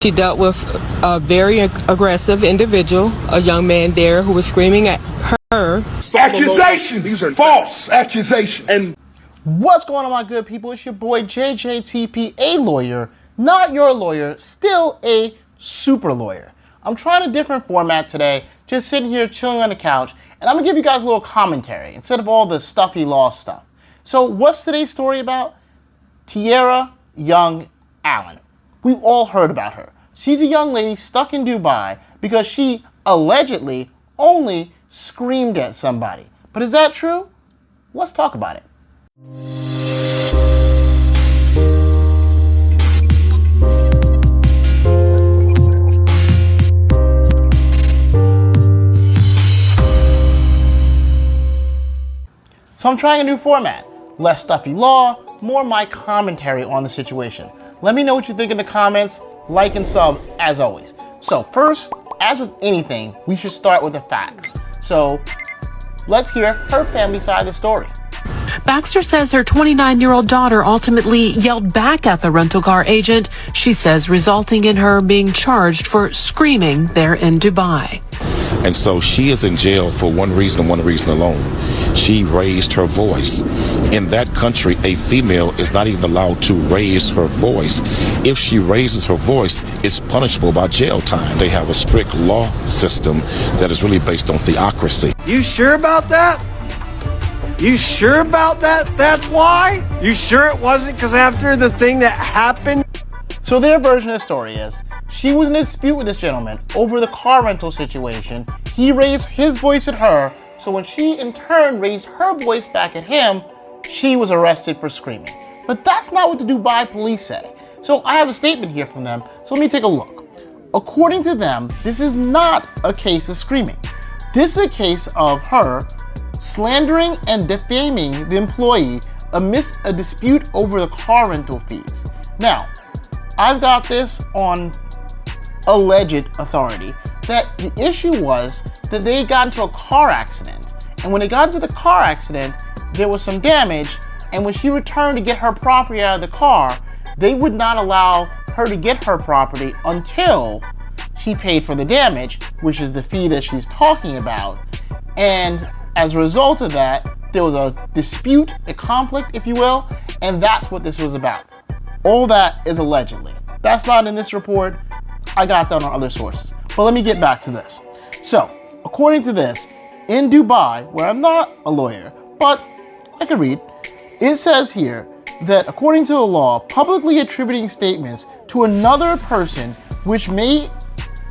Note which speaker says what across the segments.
Speaker 1: She dealt with a very aggressive individual, a young man there who was screaming at her.
Speaker 2: Accusations! These are false accusations.
Speaker 3: And what's going on, my good people? It's your boy JJTP, a lawyer, not your lawyer, still a super lawyer. I'm trying a different format today, just sitting here chilling on the couch, and I'm gonna give you guys a little commentary instead of all the stuffy law stuff. So what's today's story about? Tierra Young Allen. We've all heard about her. She's a young lady stuck in Dubai because she allegedly only screamed at somebody. But is that true? Let's talk about it. So I'm trying a new format. Less stuffy law, more my commentary on the situation. Let me know what you think in the comments, like and sub as always. So first, as with anything, we should start with the facts. So let's hear her family side of the story.
Speaker 4: Baxter says her 29-year-old daughter ultimately yelled back at the rental car agent, she says, resulting in her being charged for screaming there in Dubai.
Speaker 5: And so she is in jail for one reason and one reason alone. She raised her voice. In that country, a female is not even allowed to raise her voice. If she raises her voice, it's punishable by jail time. They have a strict law system that is really based on theocracy.
Speaker 6: You sure about that? You sure about that? That's why? You sure it wasn't because after the thing that happened?
Speaker 3: So their version of the story is, she was in a dispute with this gentleman over the car rental situation. He raised his voice at her, so when she in turn raised her voice back at him, she was arrested for screaming. But that's not what the Dubai police say. So I have a statement here from them, so let me take a look. According to them, this is not a case of screaming. This is a case of her slandering and defaming the employee amidst a dispute over the car rental fees. Now, I've got this on alleged authority that the issue was that they got into a car accident, and when they got into the car accident, there was some damage, and when she returned to get her property out of the car, they would not allow her to get her property until she paid for the damage, which is the fee that she's talking about. And as a result of that, there was a dispute, a conflict, if you will, and that's what this was about. All that is allegedly. That's not in this report. I got that on other sources. But let me get back to this. So, according to this, in Dubai, where I'm not a lawyer, but I can read, it says here that according to the law, publicly attributing statements to another person which may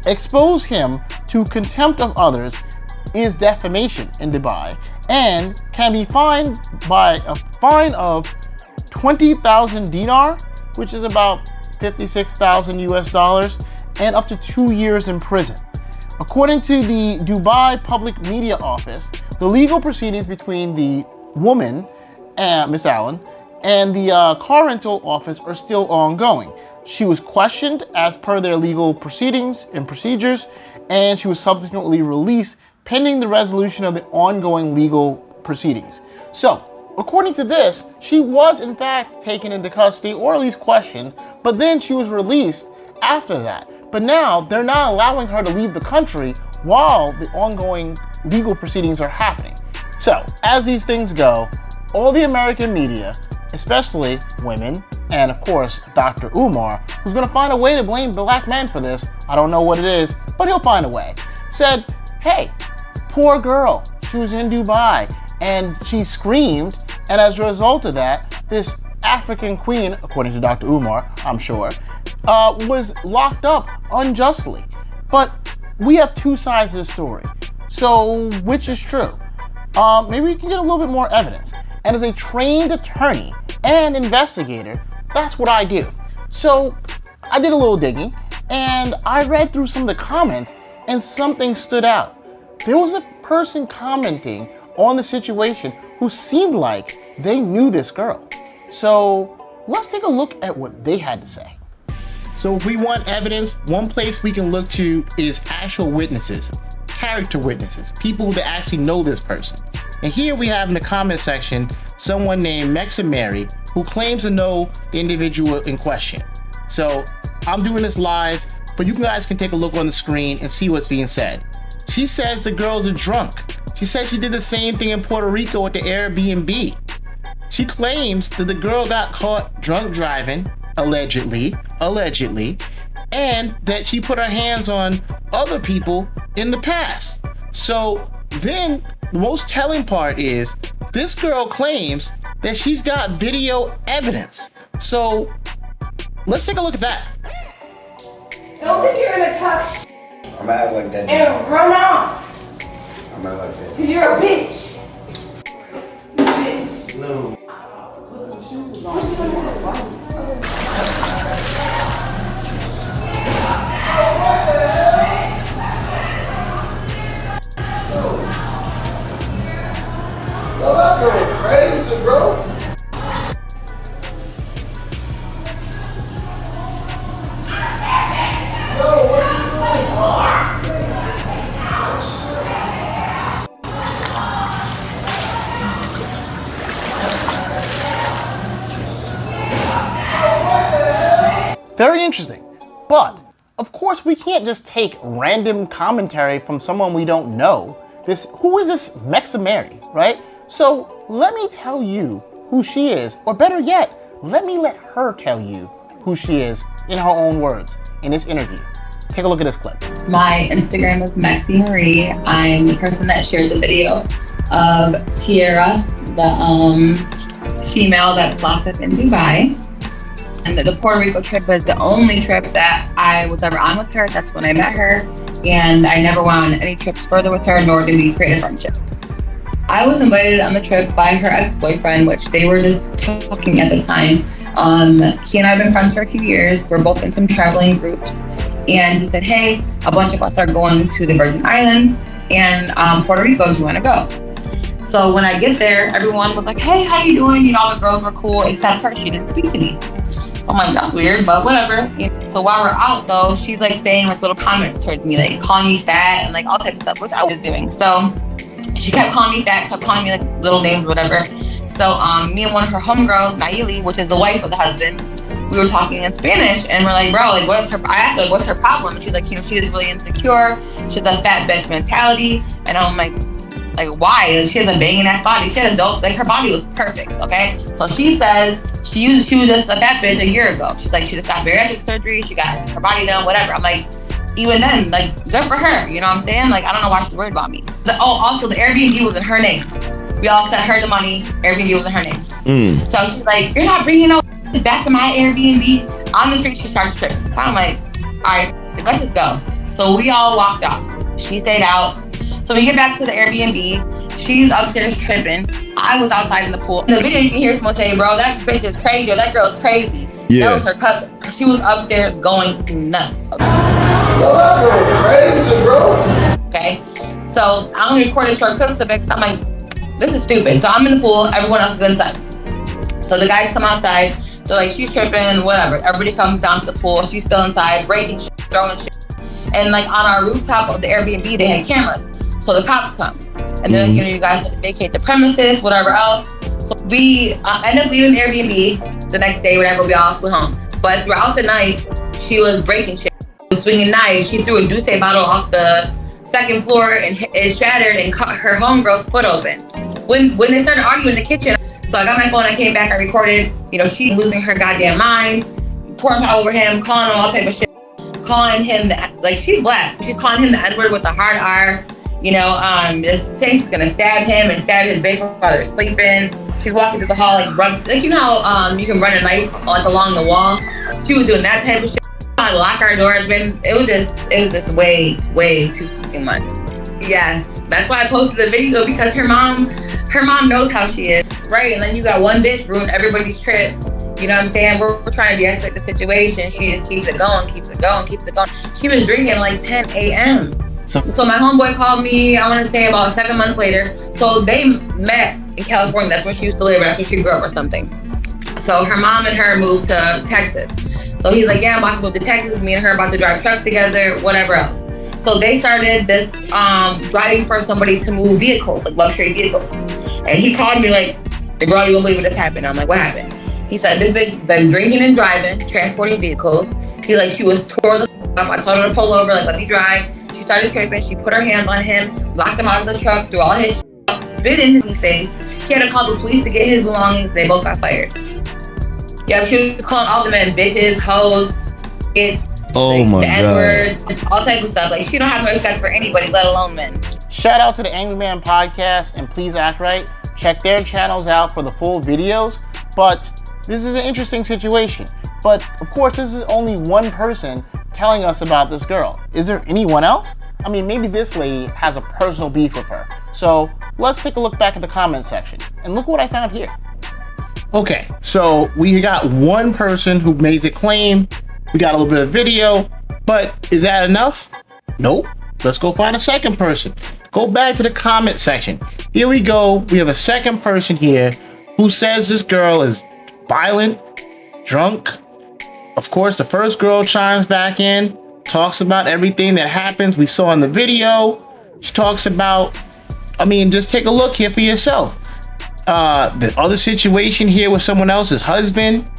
Speaker 3: expose him to contempt of others is defamation in Dubai and can be fined by a fine of 20,000 dinar, which is about 56,000 US dollars, and up to 2 years in prison. According to the Dubai Public Media Office, the legal proceedings between the woman, Miss Allen, and the car rental office are still ongoing. She was questioned as per their legal proceedings and procedures, and she was subsequently released pending the resolution of the ongoing legal proceedings. So, according to this, she was in fact taken into custody, or at least questioned, but then she was released after that. But now they're not allowing her to leave the country while the ongoing legal proceedings are happening. So, as these things go, all the American media, especially women, and of course Dr. Umar, who's gonna find a way to blame black men for this, I don't know what it is, but he'll find a way, said, hey, poor girl, she was in Dubai and she screamed, and as a result of that, this African queen, according to Dr. Umar, I'm sure, was locked up unjustly. But we have two sides of the story. So which is true? Maybe we can get a little bit more evidence. And as a trained attorney and investigator, that's what I do. So I did a little digging and I read through some of the comments and something stood out. There was a person commenting on the situation who seemed like they knew this girl. So let's take a look at what they had to say. So if we want evidence, one place we can look to is actual witnesses, character witnesses, people that actually know this person. And here we have in the comment section, someone named Mexa Mary, who claims to know the individual in question. So I'm doing this live. but you guys can take a look on the screen and see what's being said. She says the girls are drunk. She said she did the same thing in Puerto Rico at the Airbnb. She claims that the girl got caught drunk driving, allegedly, and that she put her hands on other people in the past. So then the most telling part is this girl claims that she's got video evidence. So let's take a look at that.
Speaker 7: Don't think you're gonna talk shit
Speaker 8: I'm gonna act like that.
Speaker 7: and run off.
Speaker 8: I'm gonna act like that.
Speaker 7: Cause you're a bitch. You bitch.
Speaker 8: No.
Speaker 2: Yo, that girl crazy, bro.
Speaker 3: Very interesting. But, of course, we can't just take random commentary from someone we don't know. Who is this Mexa Mary, right? So let me tell you who she is, or better yet, let her tell you who she is in her own words in this interview. Take a look at this clip.
Speaker 9: My Instagram is Maxi Marie. I'm the person that shared the video of Tiara, the female that's locked up in Dubai. And the Puerto Rico trip was the only trip that I was ever on with her. That's when I met her. And I never went on any trips further with her, nor did we create a friendship. I was invited on the trip by her ex-boyfriend, which they were just talking at the time. He and I have been friends for a few years. We're both in some traveling groups. And he said, hey, a bunch of us are going to the Virgin Islands and Puerto Rico, do you wanna go? So when I get there, everyone was like, hey, how you doing? You know, all the girls were cool, except her, she didn't speak to me. I'm like, that's weird, but whatever. So while we're out though, she's like saying like little comments towards me, like calling me fat and like all types of stuff, which I was doing. So she kept calling me fat, kept calling me like little names, whatever. So me and one of her homegirls, Nayeli, which is the wife of the husband, we were talking in Spanish and we're like, bro, like what's her, I asked her, like, what's her problem? And she's like, you know, she is really insecure. She has a fat bitch mentality. And I'm like why? Like, she has a banging ass body. She had a dope, like her body was perfect, okay? So she says she was just a fat bitch a year ago. She's like, she just got bariatric surgery, she got her body done, whatever. I'm like, even then, like, good for her, you know what I'm saying? Like, I don't know why she's worried about me. Also, the Airbnb was in her name. We all sent her the money, Airbnb was in her name. So she's like, you're not bringing no back to my Airbnb. On the street, she starts tripping. So I'm like, all right, let's just go. So we all walked off. She stayed out. So we get back to the Airbnb. She's upstairs tripping. I was outside in the pool. In the video, you can hear someone say, bro, that bitch is crazy, or that girl's crazy. Yeah. That was her cousin. She was upstairs going nuts. Okay.
Speaker 2: Yo, that girl crazy, bro.
Speaker 9: Okay. So I only recorded short clips of it because I'm like, this is stupid. So I'm in the pool, everyone else is inside. So the guys come outside. They're like, she's tripping, whatever. Everybody comes down to the pool. She's still inside, breaking shit, throwing shit. And like on our rooftop of the Airbnb, they had cameras. So the cops come and they're like, you know, you guys have to vacate the premises, whatever else. So we ended up leaving the Airbnb the next day, whatever, we all flew home. But throughout the night, she was breaking shit. She was swinging knives. She threw a Douce bottle off the second floor and it shattered and cut her homegirl's foot open. When they started arguing in the kitchen, so I got my phone, I came back, I recorded, you know, she losing her goddamn mind, pouring power over him, calling him all type of shit, calling him, like she's black, she's calling him the N-word with the hard R. You know, just saying she's gonna stab him and stab his bitch while they're sleeping. She's walking through the hall like you know how you can run a knife like along the wall. She was doing that type of shit. I lock our doors. It was just way too fucking much. Yes, that's why I posted the video, because her mom knows how she is, right? And then you got one bitch ruin everybody's trip. You know what I'm saying? We're trying to de-escalate the situation. She just keeps it going. She was drinking at like 10 a.m. So my homeboy called me, I want to say about 7 months later. So they met in California. That's where she used to live. That's where she grew up or something. So her mom and her moved to Texas. So he's like, yeah, I'm about to move to Texas. Me and her about to drive trucks together, whatever else. So they started this driving for somebody to move vehicles, like luxury vehicles. And he called me like, bro, you won't believe what just happened. I'm like, what happened? He said this bitch been drinking and driving, transporting vehicles. He like, she was tore the I told her to pull over, like, let me drive. She started tripping. She put her hands on him, locked him out of the truck, threw all his up, spit in his face. He had to call the police to get his belongings. They both got fired. Yeah, she was calling all the men bitches, hoes, it's
Speaker 10: Oh my
Speaker 9: the
Speaker 10: God.
Speaker 9: N-word, all type of stuff. Like, she don't have no respect for anybody, let alone men.
Speaker 3: Shout out to the Angry Man Podcast and Please Act Right. Check their channels out for the full videos. But this is an interesting situation. But of course, this is only one person telling us about this girl. Is there anyone else? I mean, maybe this lady has a personal beef with her. So let's take a look back at the comment section and look what I found here. Okay, so we got one person who makes a claim. We got a little bit of video, but is that enough? Nope. Let's go find a second person. Go back to the comment section. Here we go. We have a second person here who says this girl is violent, drunk. Of course, the first girl chimes back in, talks about everything that happens we saw in the video. She talks about, I mean, just take a look here for yourself. The other situation here with someone else's husband,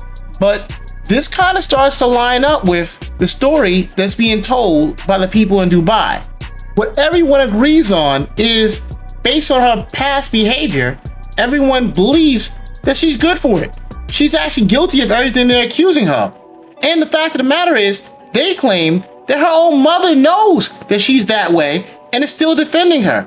Speaker 3: but this kind of starts to line up with the story that's being told by the people in Dubai. What everyone agrees on is, based on her past behavior, everyone believes that she's good for it. She's actually guilty of everything they're accusing her of. And the fact of the matter is, they claim that her own mother knows that she's that way and is still defending her.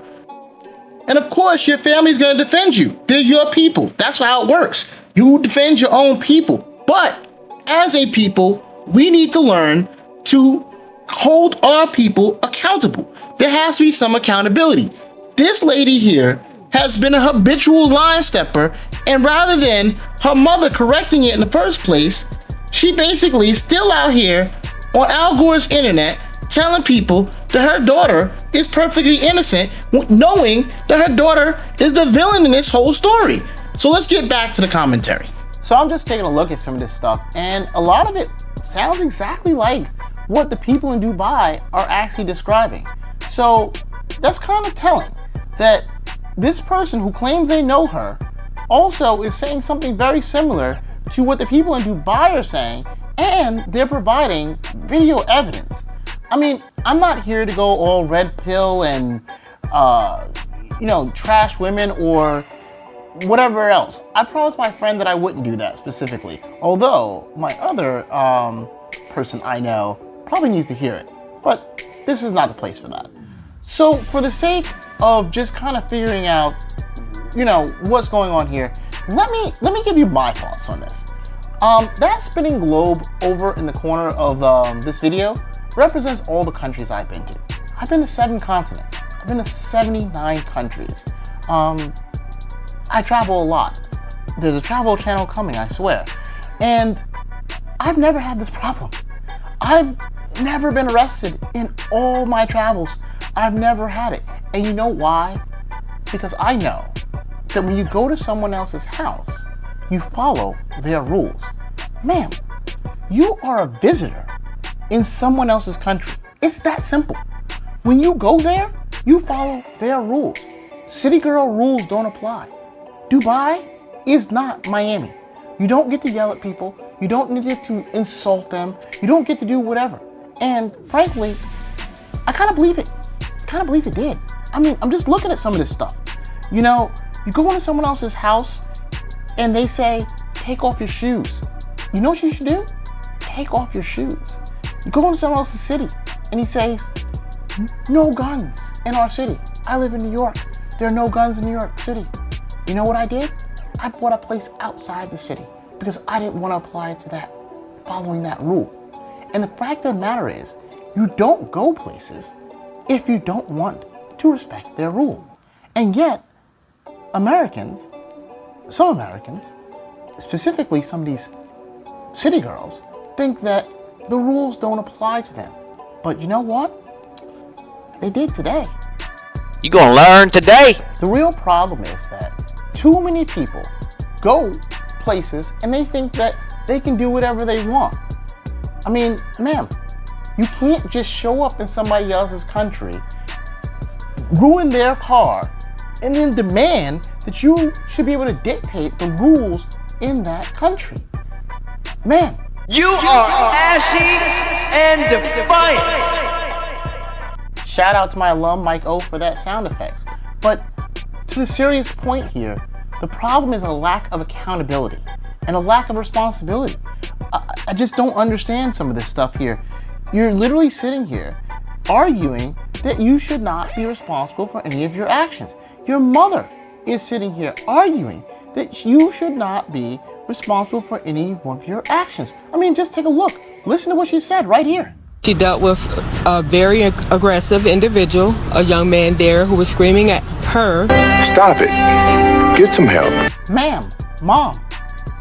Speaker 3: And of course, your family's gonna defend you. They're your people. That's how it works. You defend your own people. But as a people, we need to learn to hold our people accountable. There has to be some accountability. This lady here has been a habitual line stepper, and rather than her mother correcting it in the first place, she basically is still out here on Al Gore's internet telling people that her daughter is perfectly innocent, knowing that her daughter is the villain in this whole story. So let's get back to the commentary. So I'm just taking a look at some of this stuff, and a lot of it sounds exactly like what the people in Dubai are actually describing. So that's kind of telling that this person who claims they know her also is saying something very similar to what the people in Dubai are saying, and they're providing video evidence. I mean, I'm not here to go all red pill and, trash women or whatever else. I promised my friend that I wouldn't do that specifically. Although my other person I know probably needs to hear it. But this is not the place for that. So for the sake of just kind of figuring out, what's going on here, let me give you my thoughts on this. That spinning globe over in the corner of this video represents all the countries I've been to. I've been to 7 continents. I've been to 79 countries. I travel a lot. There's a travel channel coming, I swear. And I've never had this problem. I've never been arrested in all my travels. I've never had it. And you know why? Because I know that when you go to someone else's house, you follow their rules. Ma'am, you are a visitor in someone else's country. It's that simple. When you go there, you follow their rules. Citygirl rules don't apply. Dubai is not Miami. You don't get to yell at people. You don't get to insult them. You don't get to do whatever. And frankly, I kind of believe it. I kind of believe it did. I mean, I'm just looking at some of this stuff. You go into someone else's house and they say, take off your shoes. You know what you should do? Take off your shoes. You go into someone else's city and he says, no guns in our city. I live in New York. There are no guns in New York City. You know what I did? I bought a place outside the city because I didn't want to apply to that, following that rule. And the fact of the matter is, you don't go places if you don't want to respect their rule. And yet, some Americans, specifically some of these city girls, think that the rules don't apply to them. But you know what? They did today.
Speaker 10: You gonna learn today.
Speaker 3: The real problem is that too many people go places and they think that they can do whatever they want. I mean, ma'am, you can't just show up in somebody else's country, ruin their car, and then demand that you should be able to dictate the rules in that country. Ma'am,
Speaker 10: You are ashy and defiance.
Speaker 3: Shout out to my alum Mike O for that sound effects. But to the serious point here, the problem is a lack of accountability and a lack of responsibility. I just don't understand some of this stuff here. You're literally sitting here arguing that you should not be responsible for any of your actions. Your mother is sitting here arguing that you should not be responsible for any of your actions. I mean, just take a look. Listen to what she said right here.
Speaker 1: She dealt with a very aggressive individual, a young man there who was screaming at her.
Speaker 2: Stop it. Get some help.
Speaker 3: Ma'am, mom,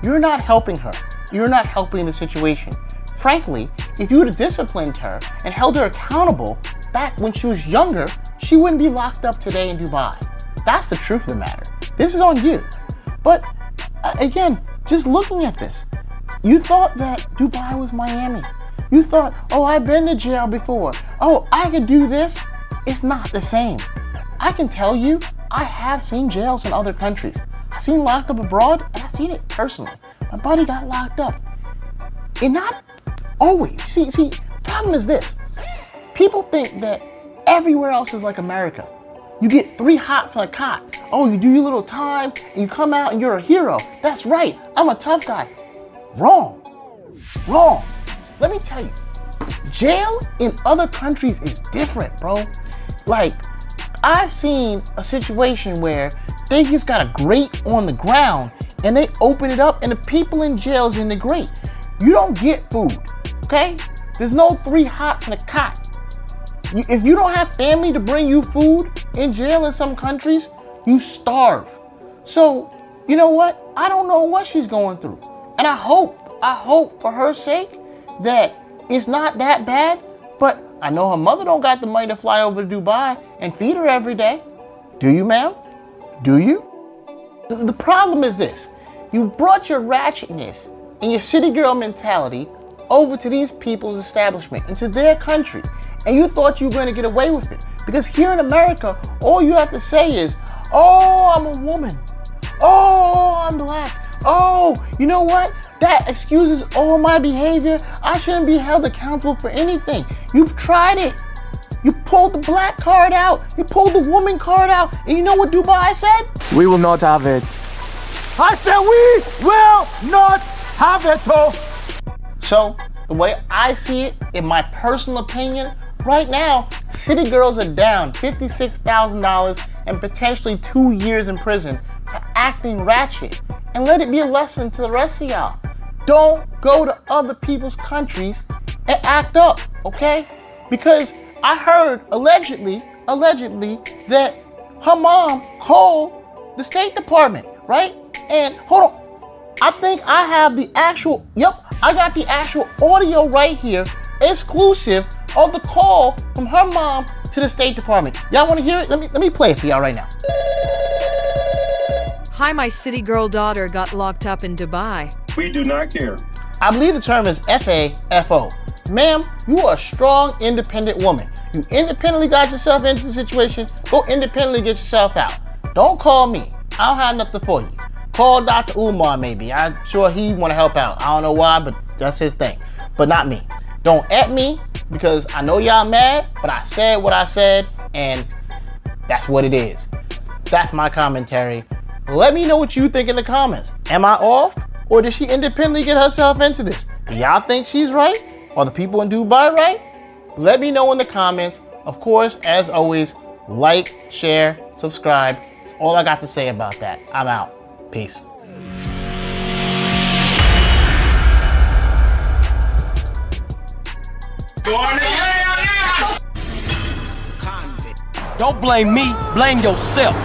Speaker 3: you're not helping her. You're not helping the situation. Frankly, if you would have disciplined her and held her accountable back when she was younger, she wouldn't be locked up today in Dubai. That's the truth of the matter. This is on you. But again, just looking at this, you thought that Dubai was Miami. You thought, oh, I've been to jail before. Oh, I could do this. It's not the same. I can tell you, I have seen jails in other countries. I've seen locked up abroad, and I've seen it personally. My buddy got locked up. And not always. See, the problem is this. People think that everywhere else is like America. You get 3 hots on a cot. Oh, you do your little time, and you come out and you're a hero. That's right, I'm a tough guy. Wrong. Let me tell you, jail in other countries is different, bro. Like, I've seen a situation where they just got a grate on the ground and they open it up and the people in jail's in the grate. You don't get food, okay? There's no 3 hots in a cot. If you don't have family to bring you food in jail in some countries, you starve. So, you know what? I don't know what she's going through. And I hope for her sake that it's not that bad, but I know her mother don't got the money to fly over to Dubai and feed her every day. Do you, ma'am? Do you? The problem is this. You brought your ratchetness and your city girl mentality over to these people's establishment, into their country, and you thought you were going to get away with it. Because here in America, all you have to say is, oh, I'm a woman. Oh, I'm black. Oh, you know what? That excuses all my behavior. I shouldn't be held accountable for anything. You've tried it. You pulled the black card out. You pulled the woman card out. And you know what Dubai said?
Speaker 6: We will not have it. I said we will not have it. Oh.
Speaker 3: So, the way I see it, in my personal opinion, right now, city girls are down $56,000 and potentially 2 years in prison for acting ratchet. And let it be a lesson to the rest of y'all. Don't go to other people's countries and act up, okay? Because I heard allegedly that her mom called the State Department, right? And hold on, I think I have the actual, I got the actual audio right here, exclusive of the call from her mom to the State Department. Y'all want to hear it? Let me play it for y'all right now.
Speaker 11: Hi, my city girl daughter got locked up in Dubai.
Speaker 2: We do not care.
Speaker 3: I believe the term is FAFO. Ma'am, you are a strong, independent woman. You independently got yourself into the situation. Go independently get yourself out. Don't call me. I don't have nothing for you. Call Dr. Umar maybe. I'm sure he want to help out. I don't know why, but that's his thing. But not me. Don't at me, because I know y'all mad, but I said what I said, and that's what it is. That's my commentary. Let me know what you think in the comments. Am I off? Or did she independently get herself into this? Do y'all think she's right? Are the people in Dubai right? Let me know in the comments. Of course, as always, like, share, subscribe. That's all I got to say about that. I'm out. Peace.
Speaker 6: Don't blame me, blame yourself.